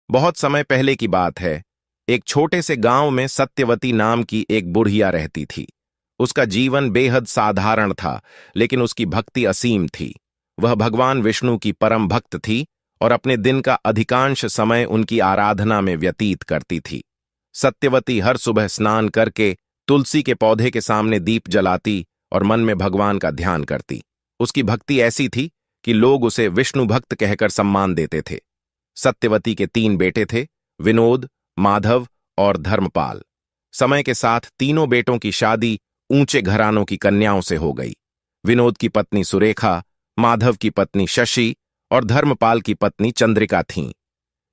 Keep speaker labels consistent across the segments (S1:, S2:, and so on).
S1: बहुत समय पहले की बात है। एक छोटे से गांव में सत्यवती नाम की एक बुढ़िया रहती थी। उसका जीवन बेहद साधारण था, लेकिन उसकी भक्ति असीम थी। वह भगवान विष्णु की परम भक्त थी और अपने दिन का अधिकांश समय उनकी आराधना में व्यतीत करती थी। सत्यवती हर सुबह स्नान करके तुलसी के पौधे के सामने दीप जलाती और मन में भगवान का ध्यान करती। उसकी भक्ति ऐसी थी कि लोग उसे विष्णु भक्त कहकर सम्मान देते थे। सत्यवती के 3 बेटे थे, विनोद, माधव और धर्मपाल। समय के साथ तीनों बेटों की शादी ऊंचे घरानों की कन्याओं से हो गई। विनोद की पत्नी सुरेखा, माधव की पत्नी शशि और धर्मपाल की पत्नी चंद्रिका थीं।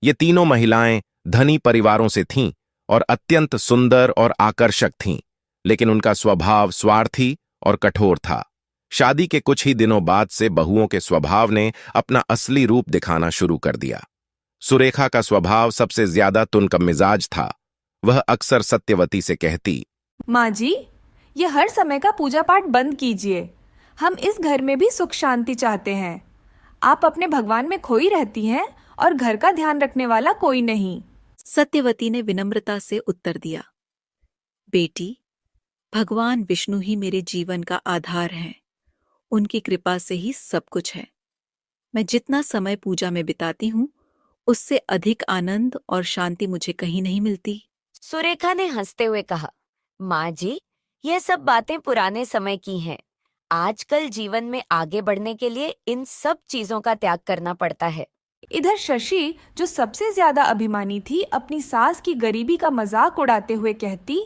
S1: ये तीनों महिलाएं धनी परिवारों से थीं और अत्यंत सुंदर और आकर्षक थीं, लेकिन उनका स्वभाव स्वार्थी और कठोर था। शादी के कुछ ही दिनों बाद से बहुओं के स्वभाव ने अपना असली रूप दिखाना शुरू कर दिया। सुरेखा का स्वभाव सबसे ज्यादा तुनकम मिजाज था। वह अक्सर सत्यवती से कहती,
S2: माँ जी, ये हर समय का पूजा पाठ बंद कीजिए। हम इस घर में भी सुख शांति चाहते हैं। आप अपने भगवान में खोई रहती हैं और घर का ध्यान रखने वाला कोई नहीं।
S3: सत्यवती ने विनम्रता से उत्तर दिया, बेटी, भगवान विष्णु ही मेरे जीवन का आधार हैं। उनकी कृपा से ही सब कुछ है। मैं जितना समय पूजा में बिताती हूँ, उससे अधिक आनंद और शांति मुझे कहीं नहीं मिलती।
S4: सुरेखा ने हंसते हुए कहा, माँ जी, यह सब बातें पुराने समय की हैं। आजकल जीवन में आगे बढ़ने के लिए इन सब चीजों का त्याग करना पड़ता है।
S2: इधर शशि, जो सबसे ज्यादा अभिमानी थी, अपनी सास की गरीबी का मजाक उड़ाते हुए कहती,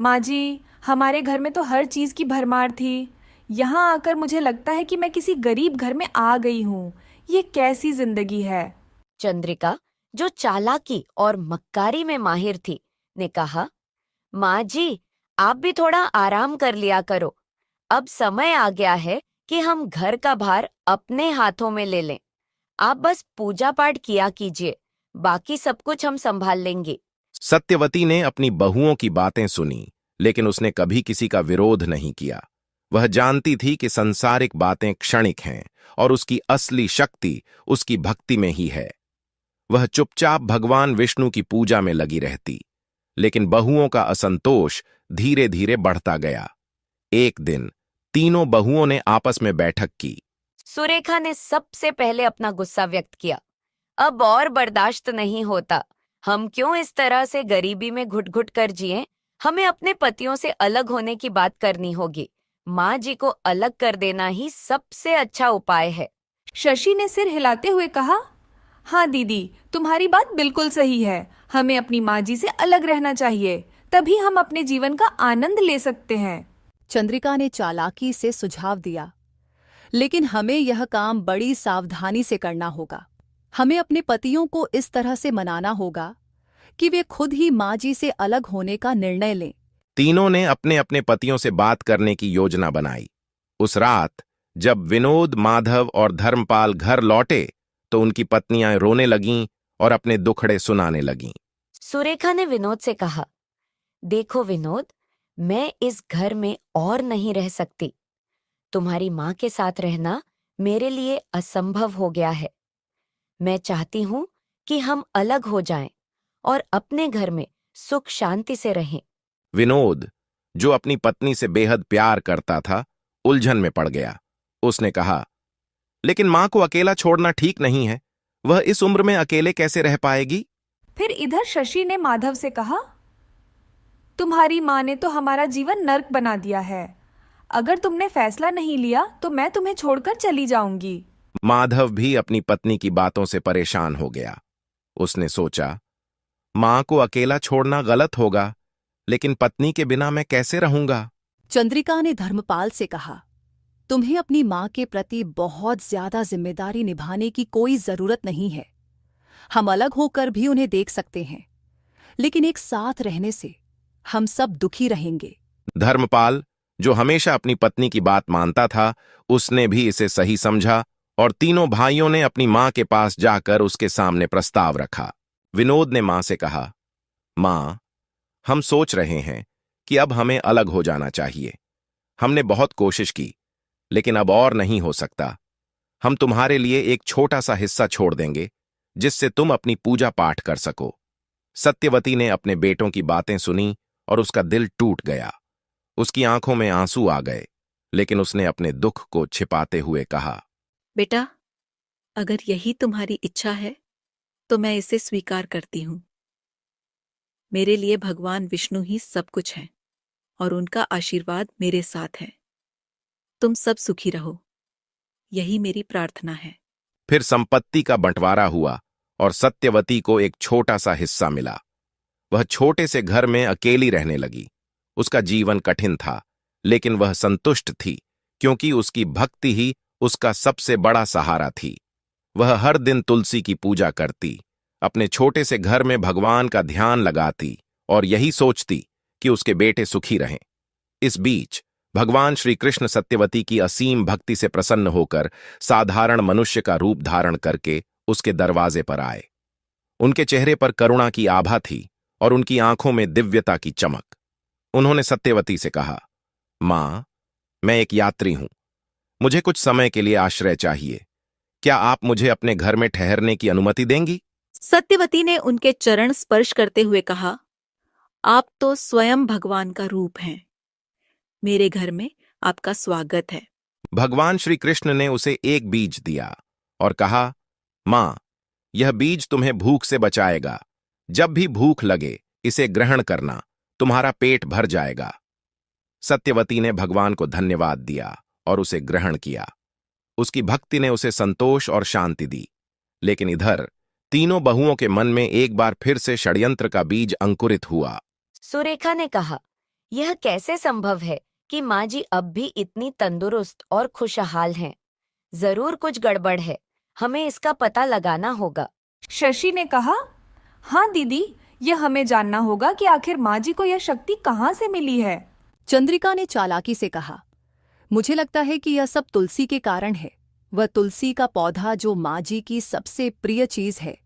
S2: माँ जी, हमारे घर में तो हर चीज की भरमार थी। यहाँ आकर मुझे लगता है कि मैं किसी गरीब घर में आ गई हूँ। ये कैसी जिंदगी है।
S4: चंद्रिका, जो चालाकी और मक्कारी में माहिर थी, ने कहा, माँ जी, आप भी थोड़ा आराम कर लिया करो। अब समय आ गया है कि हम घर का भार अपने हाथों में ले लें। आप बस पूजा पाठ किया कीजिए, बाकी सब कुछ हम संभाल लेंगे।
S1: सत्यवती ने अपनी बहुओं की बातें सुनी, लेकिन उसने कभी किसी का विरोध नहीं किया। वह जानती थी कि सांसारिक बातें क्षणिक हैं और उसकी असली शक्ति उसकी भक्ति में ही है। वह चुपचाप भगवान विष्णु की पूजा में लगी रहती, लेकिन बहुओं का असंतोष धीरे धीरे बढ़ता गया। एक दिन तीनों बहुओं ने आपस में बैठक की।
S4: सुरेखा ने सबसे पहले अपना गुस्सा व्यक्त किया। अब और बर्दाश्त नहीं होता। हम क्यों इस तरह से गरीबी में घुट घुट कर जिएं? हमें अपने पतियों से अलग होने की बात करनी होगी। माँ जी को अलग कर देना ही सबसे अच्छा उपाय है।
S2: शशि ने सिर हिलाते हुए कहा, हाँ दीदी, तुम्हारी बात बिल्कुल सही है। हमें अपनी माँ जी से अलग रहना चाहिए, तभी हम अपने जीवन का आनंद ले सकते हैं।
S3: चंद्रिका ने चालाकी से सुझाव दिया, लेकिन हमें यह काम बड़ी सावधानी से करना होगा। हमें अपने पतियों को इस तरह से मनाना होगा कि वे खुद ही माँ जी से अलग होने का निर्णय लें।
S1: तीनों ने अपने अपने पतियों से बात करने की योजना बनाई। उस रात जब विनोद, माधव और धर्मपाल घर लौटे तो उनकी पत्नियां रोने लगीं और अपने दुखड़े सुनाने लगीं।
S4: सुरेखा ने विनोद से कहा, देखो विनोद, मैं इस घर में और नहीं रह सकती। तुम्हारी माँ के साथ रहना मेरे लिए असंभव हो गया है। मैं चाहती हूँ कि हम अलग हो जाएं और अपने घर में सुख शांति से रहें।
S1: विनोद, जो अपनी पत्नी से बेहद प्यार करता था, उलझन में पड़ गया। उसने कहा, लेकिन मां को अकेला छोड़ना ठीक नहीं है। वह इस उम्र में अकेले कैसे रह पाएगी?
S2: फिर इधर शशि ने माधव से कहा, तुम्हारी माँ ने तो हमारा जीवन नर्क बना दिया है। अगर तुमने फैसला नहीं लिया तो मैं तुम्हें छोड़कर चली जाऊंगी।
S1: माधव भी अपनी पत्नी की बातों से परेशान हो गया। उसने सोचा, मां को अकेला छोड़ना गलत होगा, लेकिन पत्नी के बिना मैं कैसे रहूंगा?
S3: चंद्रिका ने धर्मपाल से कहा, तुम्हें अपनी माँ के प्रति बहुत ज्यादा जिम्मेदारी निभाने की कोई जरूरत नहीं है। हम अलग होकर भी उन्हें देख सकते हैं, लेकिन एक साथ रहने से हम सब दुखी रहेंगे।
S1: धर्मपाल, जो हमेशा अपनी पत्नी की बात मानता था, उसने भी इसे सही समझा और तीनों भाइयों ने अपनी मां के पास जाकर उसके सामने प्रस्ताव रखा। विनोद ने मां से कहा, मां, हम सोच रहे हैं कि अब हमें अलग हो जाना चाहिए। हमने बहुत कोशिश की, लेकिन अब और नहीं हो सकता। हम तुम्हारे लिए एक छोटा सा हिस्सा छोड़ देंगे, जिससे तुम अपनी पूजा पाठ कर सको। सत्यवती ने अपने बेटों की बातें सुनी और उसका दिल टूट गया। उसकी आंखों में आंसू आ गए, लेकिन उसने अपने दुख को छिपाते हुए कहा,
S3: बेटा, अगर यही तुम्हारी इच्छा है तो मैं इसे स्वीकार करती हूं। मेरे लिए भगवान विष्णु ही सब कुछ है और उनका आशीर्वाद मेरे साथ है। तुम सब सुखी रहो, यही मेरी प्रार्थना है।
S1: फिर संपत्ति का बंटवारा हुआ और सत्यवती को एक छोटा सा हिस्सा मिला। वह छोटे से घर में अकेली रहने लगी। उसका जीवन कठिन था, लेकिन वह संतुष्ट थी, क्योंकि उसकी भक्ति ही उसका सबसे बड़ा सहारा थी। वह हर दिन तुलसी की पूजा करती, अपने छोटे से घर में भगवान का ध्यान लगाती और यही सोचती कि उसके बेटे सुखी रहें। इस बीच भगवान श्री कृष्ण सत्यवती की असीम भक्ति से प्रसन्न होकर साधारण मनुष्य का रूप धारण करके उसके दरवाजे पर आए। उनके चेहरे पर करुणा की आभा थी और उनकी आंखों में दिव्यता की चमक। उन्होंने सत्यवती से कहा, मां, मैं एक यात्री हूं। मुझे कुछ समय के लिए आश्रय चाहिए। क्या आप मुझे अपने घर में ठहरने की अनुमति देंगी?
S3: सत्यवती ने उनके चरण स्पर्श करते हुए कहा, आप तो स्वयं भगवान का रूप हैं। मेरे घर में आपका स्वागत है।
S1: भगवान श्री कृष्ण ने उसे एक बीज दिया और कहा, मां, यह बीज तुम्हें भूख से बचाएगा। जब भी भूख लगे इसे ग्रहण करना, तुम्हारा पेट भर जाएगा। सत्यवती ने भगवान को धन्यवाद दिया और उसे ग्रहण किया। उसकी भक्ति ने उसे संतोष और शांति दी। लेकिन इधर तीनों बहुओं के मन में एक बार फिर से षड्यंत्र का बीज अंकुरित हुआ।
S4: सुरेखा ने कहा, यह कैसे संभव है कि माँ जी अब भी इतनी तंदुरुस्त और खुशहाल हैं? जरूर कुछ गड़बड़ है, हमें इसका पता लगाना होगा।
S2: शशि ने कहा, हाँ दीदी, यह हमें जानना होगा कि आखिर माँ जी को यह शक्ति कहाँ से मिली है।
S5: चंद्रिका ने चालाकी से कहा, मुझे लगता है कि यह सब तुलसी के कारण है। वह तुलसी का पौधा जो माँ जी की सबसे प्रिय चीज है।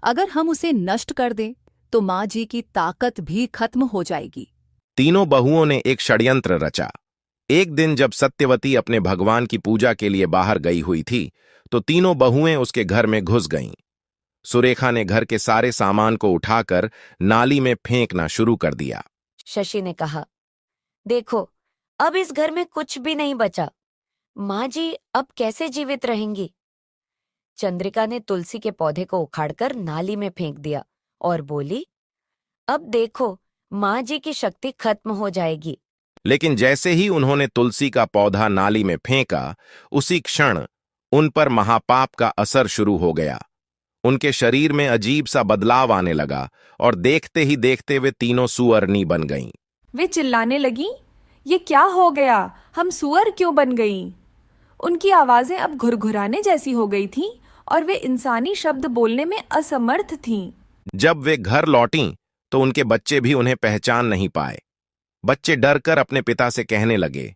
S5: अगर हम उसे नष्ट कर दें तो माँ जी की ताकत भी खत्म हो जाएगी।
S1: तीनों बहुओं ने एक षड्यंत्र रचा। एक दिन जब सत्यवती अपने भगवान की पूजा के लिए बाहर गई हुई थी, तो तीनों बहुएं उसके घर में घुस गईं। सुरेखा ने घर के सारे सामान को उठाकर नाली में फेंकना शुरू कर दिया।
S4: शशि ने कहा, देखो, अब इस घर में कुछ भी नहीं बचा। माँ जी अब कैसे जीवित रहेंगी? चंद्रिका ने तुलसी के पौधे को उखाड़कर नाली में फेंक दिया और बोली, अब देखो, माँ जी की शक्ति खत्म हो जाएगी।
S1: लेकिन जैसे ही उन्होंने तुलसी का पौधा नाली में फेंका, उसी क्षण उन पर महापाप का असर शुरू हो गया। उनके शरीर में अजीब सा बदलाव आने लगा और देखते ही देखते वे तीनों सुअरनी बन गईं।
S2: वे चिल्लाने लगीं, ये क्या हो गया? हम सुअर क्यों बन गईं? उनकी आवाजें अब घुरघुराने जैसी हो गई थीं और वे इंसानी शब्द बोलने में असमर्थ थीं।
S1: जब वे घर लौटीं तो उनके बच्चे भी उन्हें पहचान नहीं पाए। बच्चे डरकर अपने पिता से कहने लगे,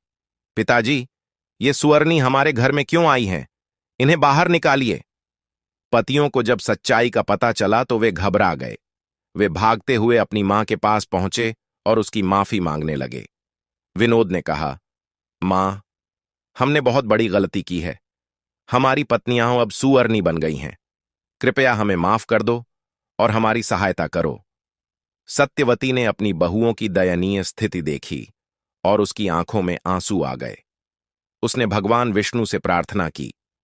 S1: पिताजी, ये सुअरनी हमारे घर में क्यों आई हैं? इन्हें बाहर निकालिए। पतियों को जब सच्चाई का पता चला तो वे घबरा गए। वे भागते हुए अपनी मां के पास पहुंचे और उसकी माफी मांगने लगे। विनोद ने कहा, मां, हमने बहुत बड़ी गलती की है। हमारी पत्नियां अब सुअरनी बन गई हैं। कृपया हमें माफ कर दो और हमारी सहायता करो। सत्यवती ने अपनी बहुओं की दयनीय स्थिति देखी और उसकी आंखों में आंसू आ गए। उसने भगवान विष्णु से प्रार्थना की,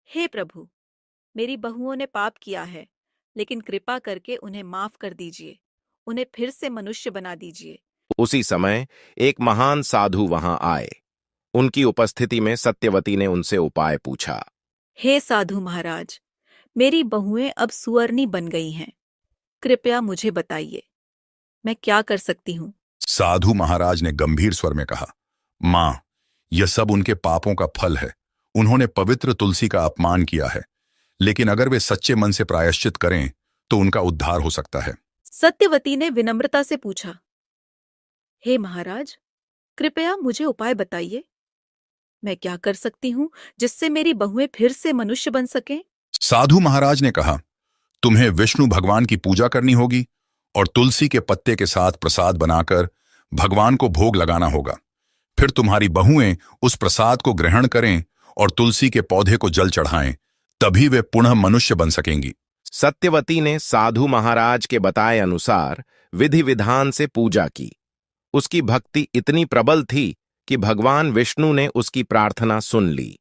S3: हे प्रभु, मेरी बहुओं ने पाप किया है, लेकिन कृपा करके उन्हें माफ कर दीजिए। उन्हें फिर से मनुष्य बना दीजिए।
S1: उसी समय एक महान साधु वहां आए। उनकी उपस्थिति में सत्यवती ने उनसे उपाय पूछा।
S3: हे साधु महाराज, मेरी बहुएं अब सुअरनी बन गई हैं। कृपया मुझे बताइए, मैं क्या कर सकती हूँ?
S6: साधु महाराज ने गंभीर स्वर में कहा, मां, यह सब उनके पापों का फल है। उन्होंने पवित्र तुलसी का अपमान किया है, लेकिन अगर वे सच्चे मन से प्रायश्चित करें तो उनका उद्धार हो सकता है।
S3: सत्यवती ने विनम्रता से पूछा, हे महाराज, कृपया मुझे उपाय बताइए। मैं क्या कर सकती हूँ जिससे मेरी बहुएं फिर से मनुष्य बन सकें?
S6: साधु महाराज ने कहा, तुम्हें विष्णु भगवान की पूजा करनी होगी और तुलसी के पत्ते के साथ प्रसाद बनाकर भगवान को भोग लगाना होगा। फिर तुम्हारी बहुएं उस प्रसाद को ग्रहण करें और तुलसी के पौधे को जल चढ़ाएं, तभी वे पुनः मनुष्य बन सकेंगी।
S1: सत्यवती ने साधु महाराज के बताए अनुसार विधि विधान से पूजा की। उसकी भक्ति इतनी प्रबल थी कि भगवान विष्णु ने उसकी प्रार्थना सुन ली।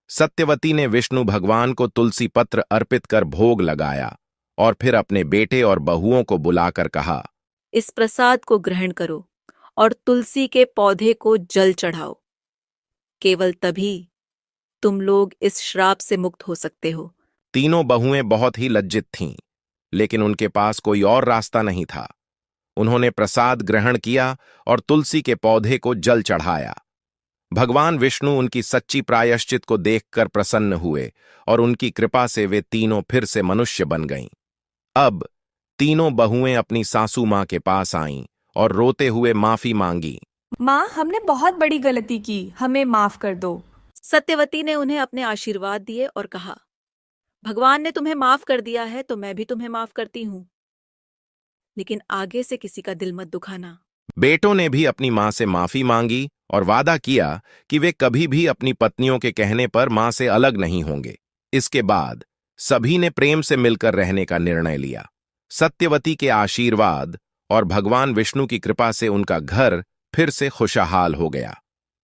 S1: सत्यवती ने विष्णु भगवान को तुलसी पत्र अर्पित कर भोग लगाया और फिर अपने बेटे और बहुओं को बुलाकर कहा,
S3: इस प्रसाद को ग्रहण करो और तुलसी के पौधे को जल चढ़ाओ। केवल तभी तुम लोग इस श्राप से मुक्त हो सकते हो।
S1: तीनों बहुएं बहुत ही लज्जित थीं, लेकिन उनके पास कोई और रास्ता नहीं था। उन्होंने प्रसाद ग्रहण किया और तुलसी के पौधे को जल चढ़ाया। भगवान विष्णु उनकी सच्ची प्रायश्चित को देखकर प्रसन्न हुए और उनकी कृपा से वे तीनों फिर से मनुष्य बन गईं। अब तीनों बहुएं अपनी सासू मां के पास आईं और रोते हुए माफी मांगी।
S2: माँ, हमने बहुत बड़ी गलती की, हमें माफ कर दो।
S3: सत्यवती ने उन्हें अपने आशीर्वाद दिए और कहा, भगवान ने तुम्हें माफ कर दिया है तो मैं भी तुम्हें माफ करती हूं, लेकिन आगे से किसी का दिल मत दुखाना।
S1: बेटों ने भी अपनी मां से माफी मांगी और वादा किया कि वे कभी भी अपनी पत्नियों के कहने पर मां से अलग नहीं होंगे। इसके बाद सभी ने प्रेम से मिलकर रहने का निर्णय लिया। सत्यवती के आशीर्वाद और भगवान विष्णु की कृपा से उनका घर फिर से खुशहाल हो गया।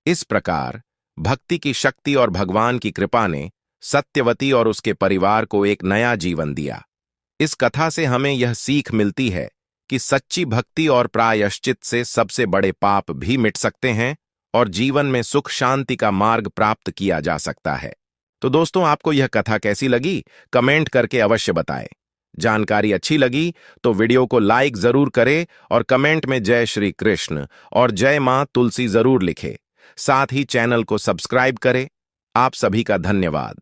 S1: इस प्रकार भक्ति की शक्ति और भगवान की कृपा ने सत्यवती और उसके परिवार को एक नया जीवन दिया। इस कथा से हमें यह सीख मिलती है कि सच्ची भक्ति और प्रायश्चित से सबसे बड़े पाप भी मिट सकते हैं और जीवन में सुख शांति का मार्ग प्राप्त किया जा सकता है। तो दोस्तों, आपको यह कथा कैसी लगी कमेंट करके अवश्य बताएं। जानकारी अच्छी लगी तो वीडियो को लाइक जरूर करें और कमेंट में जय श्री कृष्ण और जय मां तुलसी जरूर लिखें। साथ ही चैनल को सब्सक्राइब करें। आप सभी का धन्यवाद।